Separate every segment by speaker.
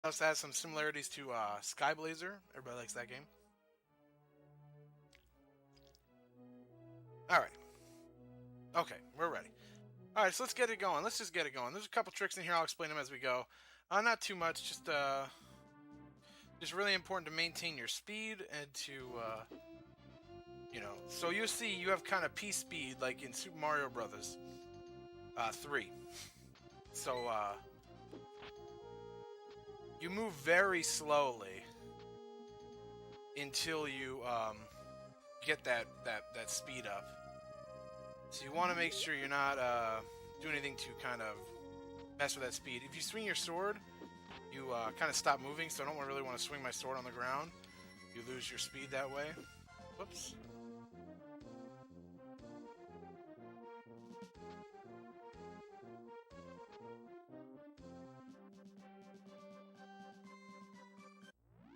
Speaker 1: Also has some similarities to Skyblazer. Everybody likes that game. Alright. Okay, we're ready. Alright, so let's get it going. Let's just get it going. There's a couple tricks in here. I'll explain them as we go. Not too much. Just really important to maintain your speed and to, So you see, you have kind of P speed like in Super Mario Brothers 3. So, you move very slowly until you get that speed up. So you want to make sure you're not doing anything to kind of mess with that speed. If you swing your sword, you kind of stop moving, so I don't really want to swing my sword on the ground. You lose your speed that way. Whoops.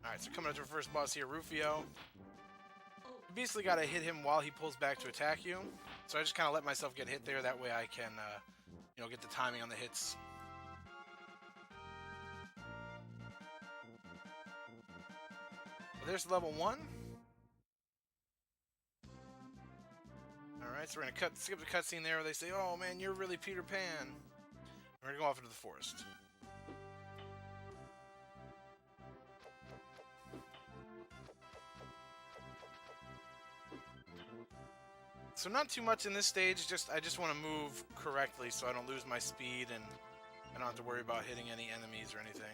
Speaker 1: Alright, so coming up to our first boss here, Rufio. You basically got to hit him while he pulls back to attack you. So I just kind of let myself get hit there, that way I can, get the timing on the hits. Well, there's level 1. Alright, so we're going to skip the cutscene there where they say, oh man, you're really Peter Pan. We're going to go off into the forest. So not too much in this stage, I just want to move correctly so I don't lose my speed and I don't have to worry about hitting any enemies or anything.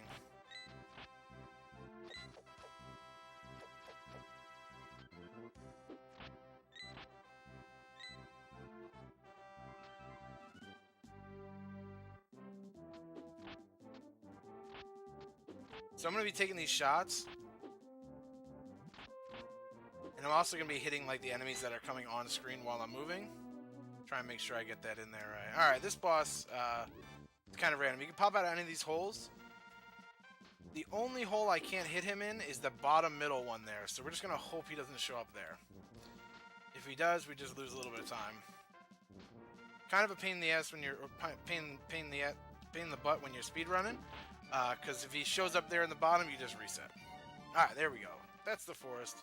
Speaker 1: So I'm going to be taking these shots. And I'm also going to be hitting like the enemies that are coming on screen while I'm moving. Try and make sure I get that in there right. Alright, this boss is kind of random. You can pop out of any of these holes. The only hole I can't hit him in is the bottom middle one there. So we're just going to hope he doesn't show up there. If he does, we just lose a little bit of time. Kind of a pain in the ass when you're... pain in the butt when you're speedrunning. Because if he shows up there in the bottom, you just reset. Alright, there we go. That's the forest.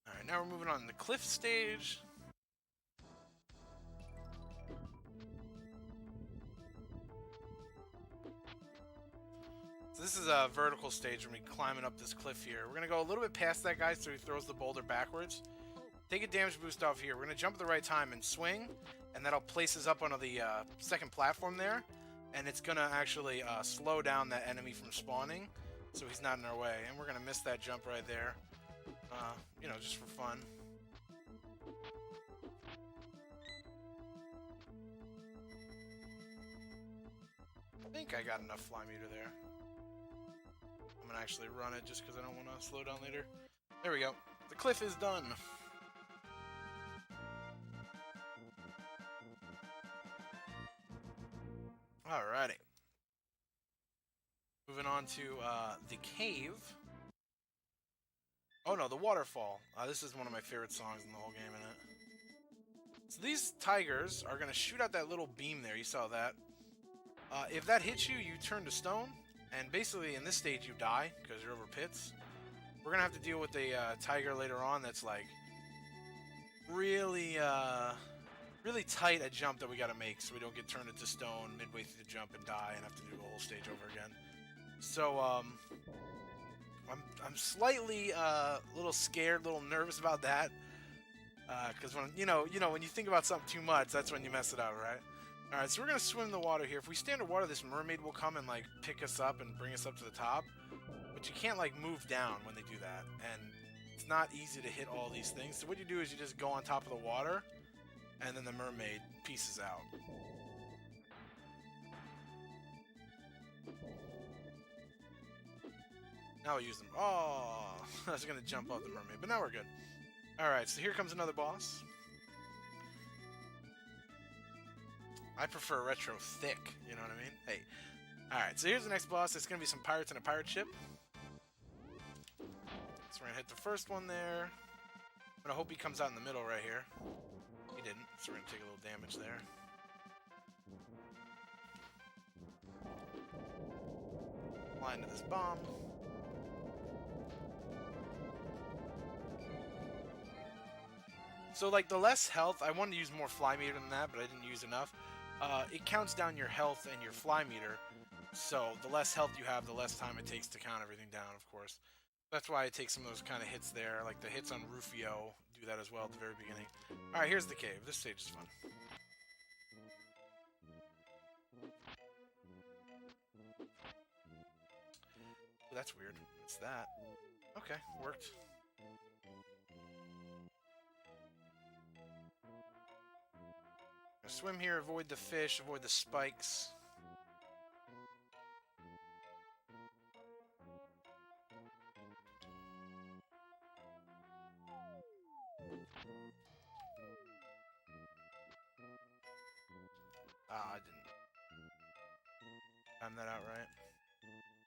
Speaker 1: Alright, now we're moving on to the cliff stage. So this is a vertical stage. We're going to be climbing up this cliff here. We're going to go a little bit past that guy so he throws the boulder backwards. Take a damage boost off here. We're going to jump at the right time and swing, and that'll place us up onto the second platform there. And it's going to actually slow down that enemy from spawning so he's not in our way. And we're going to miss that jump right there. Just for fun. I think I got enough fly meter there. I'm gonna actually run it just because I don't want to slow down later. There we go. The cliff is done. Alrighty. Moving on to the cave. Oh no, the waterfall. This is one of my favorite songs in the whole game, isn't it? So these tigers are going to shoot out that little beam there. You saw that. If that hits you, you turn to stone. And basically, in this stage, you die because you're over pits. We're going to have to deal with a tiger later on that's like really tight a jump that we got to make so we don't get turned into stone midway through the jump and die and have to do the whole stage over again. So, I'm slightly a little scared, a little nervous about that, because when when you think about something too much, that's when you mess it up, right? All right, so we're gonna swim in the water here. If we stay underwater, this mermaid will come and like pick us up and bring us up to the top, but you can't like move down when they do that, and it's not easy to hit all these things. So what you do is you just go on top of the water, and then the mermaid pieces out. Now we'll use them. Oh, I was going to jump off the mermaid, but now we're good. Alright, so here comes another boss. I prefer retro thick, you know what I mean? Hey. Alright, so here's the next boss. It's going to be some pirates and a pirate ship. So we're going to hit the first one there. But I hope he comes out in the middle right here. He didn't, so we're gonna take a little damage there. Fly into this bomb. So, like, the less health, I wanted to use more fly meter than that, but I didn't use enough. It counts down your health and your fly meter, so the less health you have, the less time it takes to count everything down, of course. That's why I take some of those kind of hits there, like the hits on Rufio do that as well at the very beginning. Alright, here's the cave. This stage is fun. Oh, that's weird. It's that. Okay, worked. Swim here, avoid the fish, avoid the spikes. I didn't time that out right.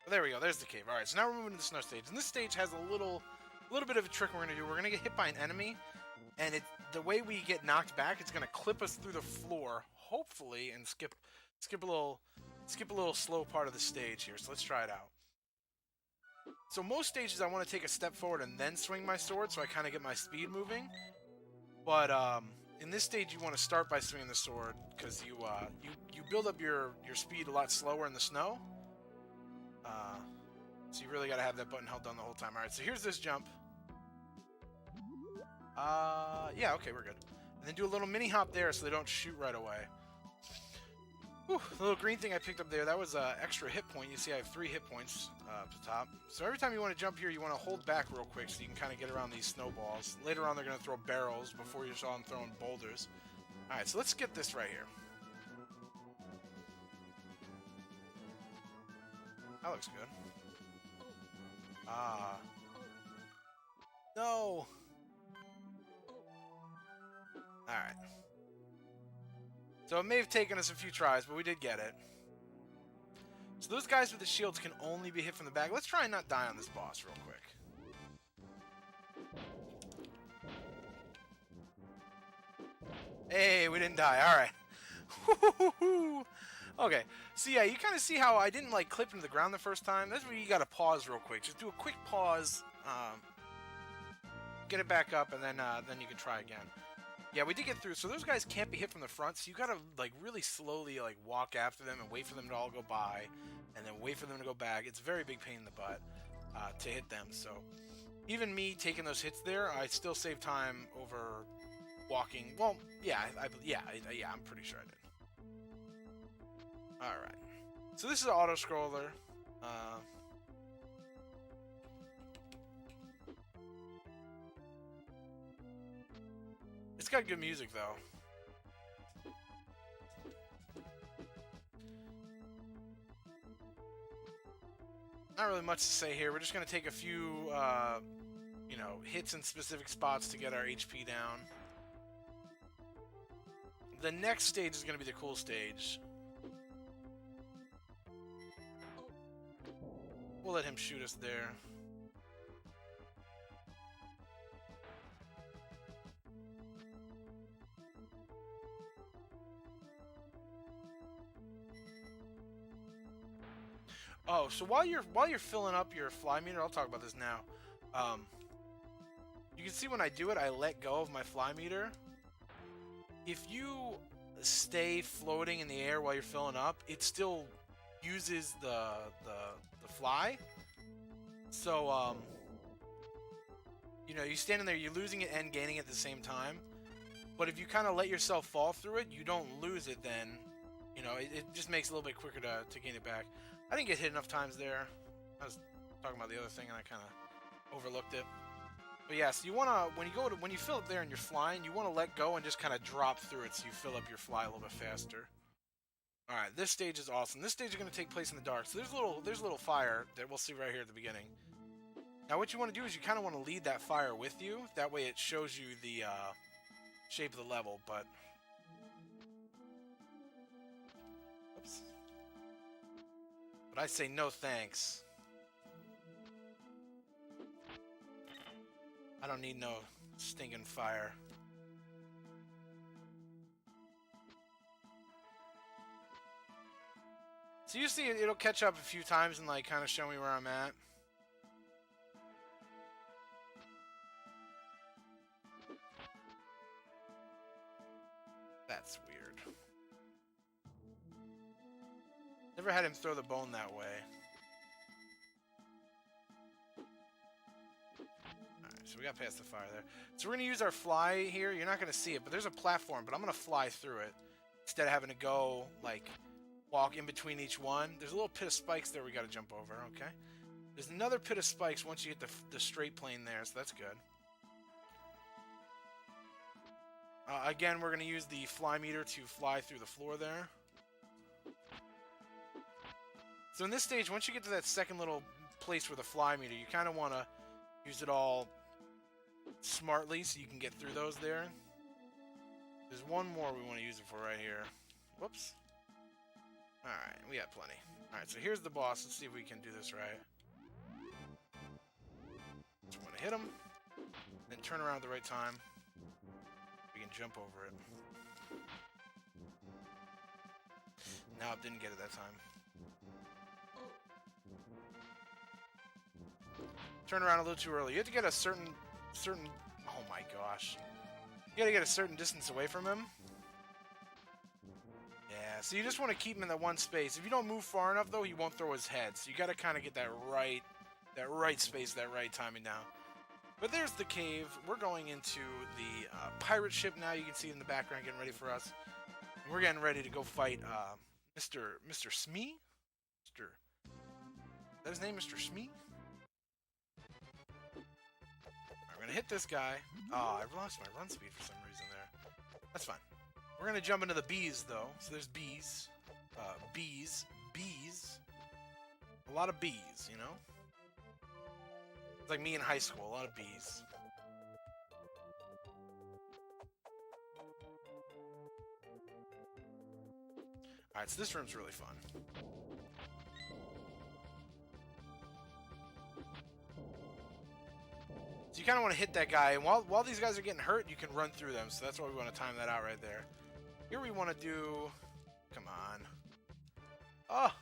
Speaker 1: But there we go, there's the cave. Alright, so now we're moving to the snow stage. And this stage has a little bit of a trick we're going to do. We're going to get hit by an enemy, and the way we get knocked back, it's going to clip us through the floor, hopefully, and skip a little slow part of the stage here. So let's try it out. So most stages I want to take a step forward and then swing my sword, so I kind of get my speed moving. But in this stage, you want to start by swinging the sword because you build up your speed a lot slower in the snow. So you really got to have that button held down the whole time. All right, so here's this jump. Yeah, okay, we're good. And then do a little mini hop there so they don't shoot right away. Whew, the little green thing I picked up there, that was extra hit point. You see I have 3 hit points up the top. So every time you want to jump here, you want to hold back real quick so you can kind of get around these snowballs. Later on, they're going to throw barrels. Before you saw them throwing boulders. Alright, so let's get this right here. That looks good. No! Alright. So it may have taken us a few tries, but we did get it. So those guys with the shields can only be hit from the back. Let's try and not die on this boss real quick. Hey, we didn't die. Alright. Okay. So yeah, you kind of see how I didn't like clip into the ground the first time. That's where you gotta pause real quick. Just do a quick pause. Get it back up, and then you can try again. Yeah, we did get through. So those guys can't be hit from the front, so you gotta like really slowly like walk after them and wait for them to all go by, and then wait for them to go back. It's a very big pain in the butt to hit them. So even me taking those hits there, I still save time over walking. Well, yeah, I'm pretty sure I did. All right. So this is an auto scroller. It's got good music, though. Not really much to say here. We're just going to take a few, hits in specific spots to get our HP down. The next stage is going to be the cool stage. We'll let him shoot us there. Oh, so while you're filling up your fly meter, I'll talk about this now. You can see when I do it, I let go of my fly meter. If you stay floating in the air while you're filling up, it still uses the fly. So you're standing there, you're losing it and gaining it at the same time. But if you kind of let yourself fall through it, you don't lose it. Then it just makes it a little bit quicker to gain it back. I didn't get hit enough times there. I was talking about the other thing and I kind of overlooked it. But yeah, so you want to, when you fill it there and you're flying, you want to let go and just kind of drop through it so you fill up your fly a little bit faster. Alright, this stage is awesome. This stage is going to take place in the dark. So there's a little fire that we'll see right here at the beginning. Now what you want to do is you kind of want to lead that fire with you. That way it shows you the shape of the level, but... Oops. But I say no thanks. I don't need no Stinking fire. So you see it'll catch up a few times and like kind of show me where I'm at. That's weird. Never had him throw the bone that way. Alright, so we got past the fire there. So we're going to use our fly here. You're not going to see it, but there's a platform, but I'm going to fly through it. Instead of having to go, like, walk in between each one. There's a little pit of spikes there we got to jump over, okay? There's another pit of spikes once you hit the straight plane there, so that's good. Again, we're going to use the fly meter to fly through the floor there. So in this stage, once you get to that second little place where the fly meter, you kind of want to use it all smartly so you can get through those there. There's one more we want to use it for right here. Whoops. Alright, we got plenty. Alright, so here's the boss. Let's see if we can do this right. Just want to hit him, then turn around at the right time. We can jump over it. Nope, didn't get it that time. Turn around a little too early. You have to get a certain... Oh my gosh. You gotta get a certain distance away from him. Yeah, so you just want to keep him in that one space. If you don't move far enough, though, he won't throw his head. So you gotta kind of get that right space, that right timing down. But there's the cave. We're going into the pirate ship now. You can see it in the background getting ready for us. And we're getting ready to go fight Mr. Smee? Is that his name, Mr. Smee? I'm going to hit this guy. Oh, I've lost my run speed for some reason there. That's fine. We're going to jump into the bees, though. So there's bees. Bees. A lot of bees, you know? It's like me in high school, a lot of bees. Alright, so this room's really fun. So you kind of want to hit that guy, and while these guys are getting hurt, you can run through them, so that's why we want to time that out right there. Here we want to do... Come on. Oh!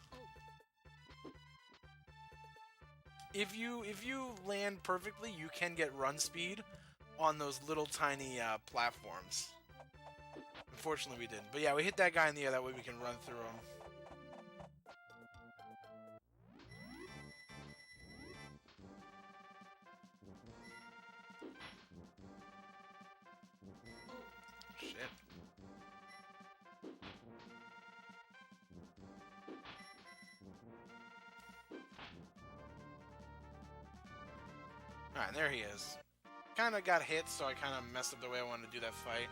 Speaker 1: If you land perfectly, you can get run speed on those little tiny platforms. Unfortunately, we didn't. But yeah, we hit that guy in the air. That way we can run through him. Shit. Alright, there he is. Kind of got hit, so I kind of messed up the way I wanted to do that fight.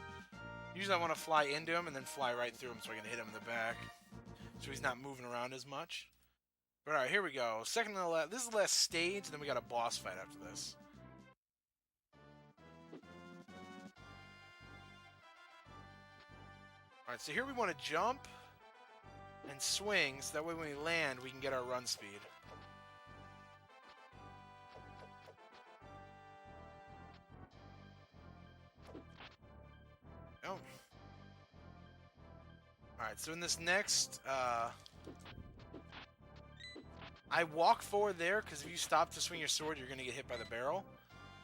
Speaker 1: Usually I want to fly into him and then fly right through him so I can hit him in the back. So he's not moving around as much. But alright, here we go. Second to the last. This is the last stage, and then we got a boss fight after this. Alright, so here we want to jump and swing, so that way when we land, we can get our run speed. Oh. Alright, so in this next, I walk forward there, because if you stop to swing your sword, you're going to get hit by the barrel.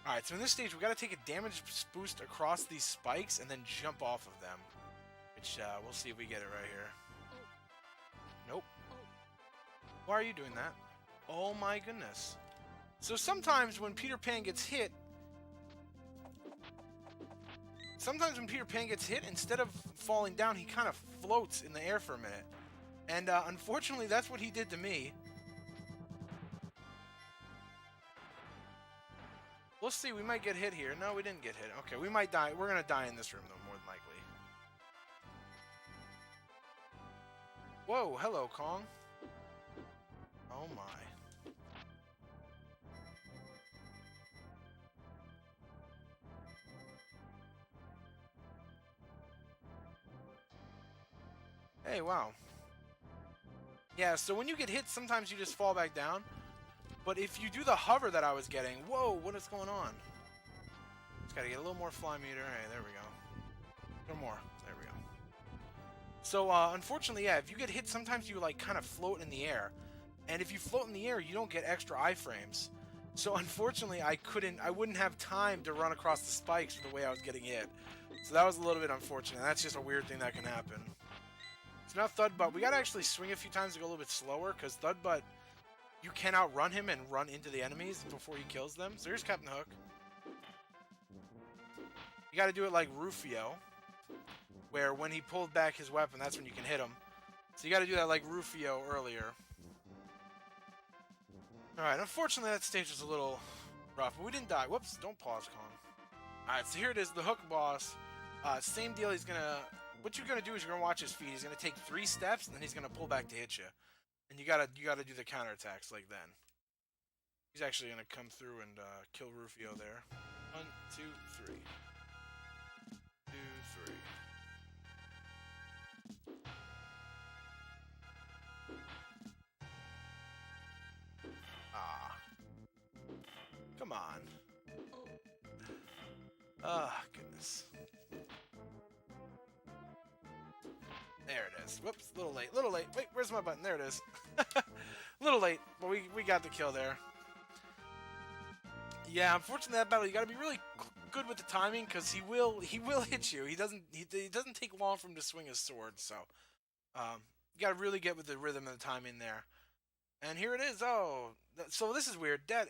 Speaker 1: Alright, so in this stage, we got to take a damage boost across these spikes, and then jump off of them. Which, we'll see if we get it right here. Nope. Why are you doing that? Oh my goodness. So sometimes when Peter Pan gets hit, instead of falling down, he kind of floats in the air for a minute. And unfortunately, that's what he did to me. We'll see, we might get hit here. No, we didn't get hit. Okay, we might die. We're going to die in this room, though, more than likely. Whoa, hello, Kong. Oh my. Hey, wow. Yeah, so when you get hit, sometimes you just fall back down. But if you do the hover that I was getting... Whoa, what is going on? This Gotta get a little more fly meter. Hey, there we go. A little more. There we go. So, unfortunately, yeah, if you get hit, sometimes you, like, kind of float in the air. And if you float in the air, you don't get extra iframes. So, unfortunately, I wouldn't have time to run across the spikes for the way I was getting hit. So that was a little bit unfortunate. That's just a weird thing that can happen. So now Thudbutt, we gotta actually swing a few times to go a little bit slower, because Thudbutt, you can outrun him and run into the enemies before he kills them. So here's Captain Hook. You gotta do it like Rufio, where when he pulled back his weapon, that's when you can hit him. So you gotta do that like Rufio earlier. Alright, unfortunately that stage was a little rough, but we didn't die. Whoops, don't pause, Kong. Alright, so here it is, the Hook boss. Same deal, he's gonna... What you're gonna do is you're gonna watch his feet. He's gonna take 3 steps, and then he's gonna pull back to hit you. And you gotta do the counterattacks like then. He's actually gonna come through and kill Rufio there. 1, 2, 3. 2, 3. Ah. Come on. Ah, goodness. There it is. Whoops, a little late. Little late. Wait, where's my button? There it is. A little late, but we got the kill there. Yeah, unfortunately that battle you got to be really good with the timing, because he will hit you. He doesn't take long for him to swing his sword, so you got to really get with the rhythm and the timing there. And here it is. Oh, so this is weird. Dad,